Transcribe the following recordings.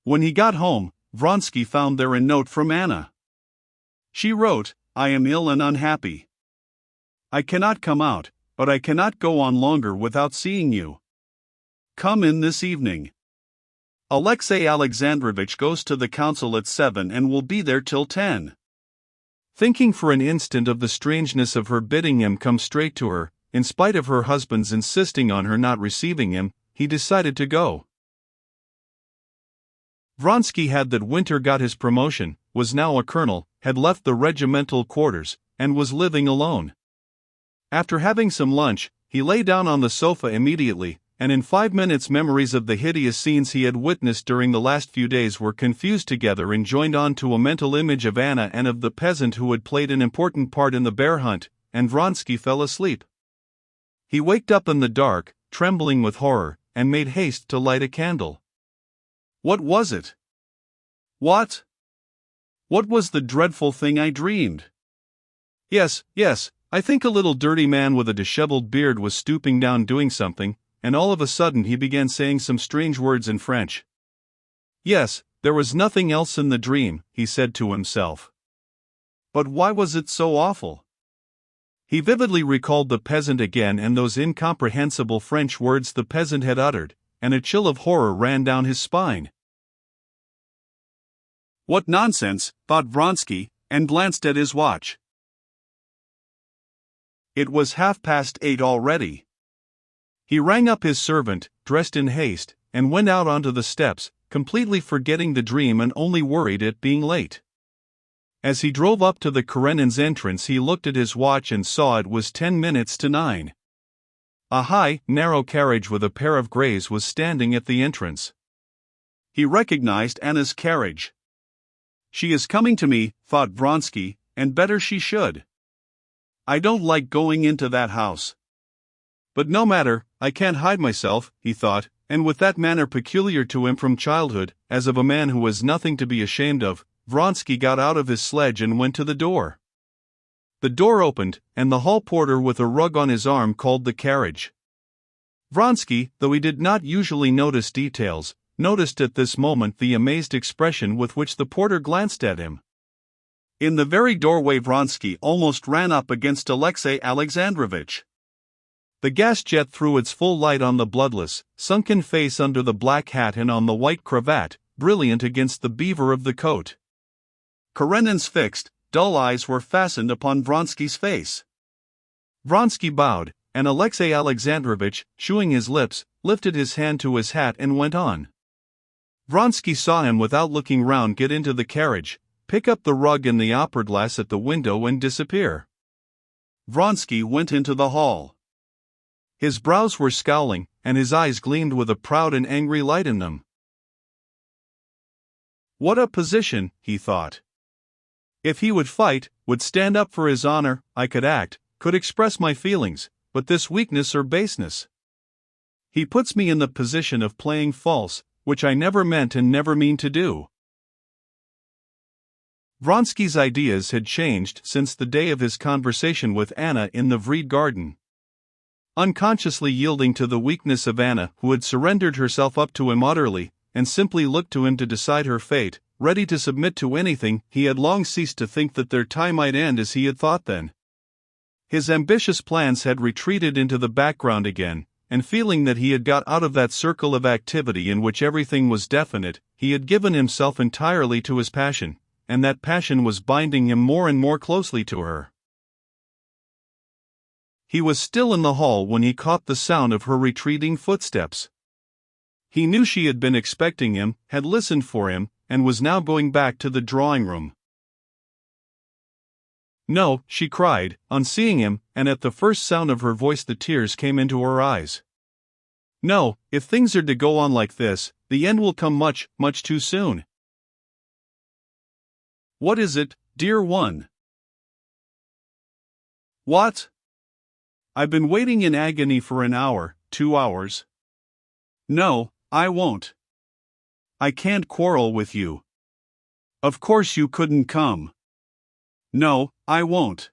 When he got home, Vronsky found there a note from Anna. She wrote, "I am ill and unhappy. I cannot come out, but I cannot go on longer without seeing you. Come in this evening. Alexey Alexandrovitch goes to the council at 7 and will be there till 10. Thinking for an instant of the strangeness of her bidding him come straight to her, in spite of her husband's insisting on her not receiving him, he decided to go. Vronsky had that winter got his promotion, was now a colonel, had left the regimental quarters, and was living alone. After having some lunch, he lay down on the sofa immediately, and in 5 minutes memories of the hideous scenes he had witnessed during the last few days were confused together and joined on to a mental image of Anna and of the peasant who had played an important part in the bear hunt, and Vronsky fell asleep. He waked up in the dark, trembling with horror, and made haste to light a candle. What was it? What was the dreadful thing I dreamed? Yes, I think a little dirty man with a disheveled beard was stooping down doing something, and all of a sudden he began saying some strange words in French. Yes, there was nothing else in the dream, he said to himself. But why was it so awful? He vividly recalled the peasant again and those incomprehensible French words the peasant had uttered, and a chill of horror ran down his spine. What nonsense, thought Vronsky, and glanced at his watch. It was 8:30 already. He rang up his servant, dressed in haste, and went out onto the steps, completely forgetting the dream and only worried at being late. As he drove up to the Karenin's entrance he looked at his watch and saw it was 10 minutes to 9. A high, narrow carriage with a pair of greys was standing at the entrance. He recognized Anna's carriage. She is coming to me, thought Vronsky, and better she should. I don't like going into that house. But no matter, I can't hide myself, he thought, and with that manner peculiar to him from childhood, as of a man who has nothing to be ashamed of, Vronsky got out of his sledge and went to the door. The door opened, and the hall porter with a rug on his arm called the carriage. Vronsky, though he did not usually notice details, noticed at this moment the amazed expression with which the porter glanced at him. In the very doorway Vronsky almost ran up against Alexey Alexandrovitch. The gas jet threw its full light on the bloodless, sunken face under the black hat and on the white cravat, brilliant against the beaver of the coat. Karenin's fixed, dull eyes were fastened upon Vronsky's face. Vronsky bowed, and Alexey Alexandrovitch, chewing his lips, lifted his hand to his hat and went on. Vronsky saw him without looking round get into the carriage, pick up the rug and the opera glass at the window and disappear. Vronsky went into the hall. His brows were scowling, and his eyes gleamed with a proud and angry light in them. What a position, he thought. If he would fight, would stand up for his honor, I could act, could express my feelings, but this weakness or baseness. He puts me in the position of playing false, which I never meant and never mean to do. Vronsky's ideas had changed since the day of his conversation with Anna in the Vrede garden. Unconsciously yielding to the weakness of Anna, who had surrendered herself up to him utterly, and simply looked to him to decide her fate, ready to submit to anything, he had long ceased to think that their tie might end as he had thought then. His ambitious plans had retreated into the background again, and feeling that he had got out of that circle of activity in which everything was definite, he had given himself entirely to his passion, and that passion was binding him more and more closely to her. He was still in the hall when he caught the sound of her retreating footsteps. He knew she had been expecting him, had listened for him, and was now going back to the drawing room. No, she cried, on seeing him, and at the first sound of her voice the tears came into her eyes. No, if things are to go on like this, the end will come much, much too soon. What is it, dear one? What? I've been waiting in agony for an hour, 2 hours. No, I won't. I can't quarrel with you. Of course you couldn't come. No, I won't.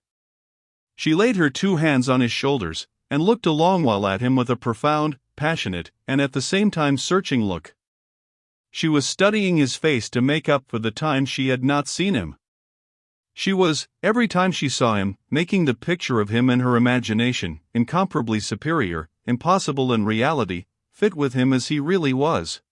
She laid her 2 hands on his shoulders, and looked a long while at him with a profound, passionate, and at the same time searching look. She was studying his face to make up for the time she had not seen him. She was, every time she saw him, making the picture of him in her imagination, incomparably superior, impossible in reality, fit with him as he really was.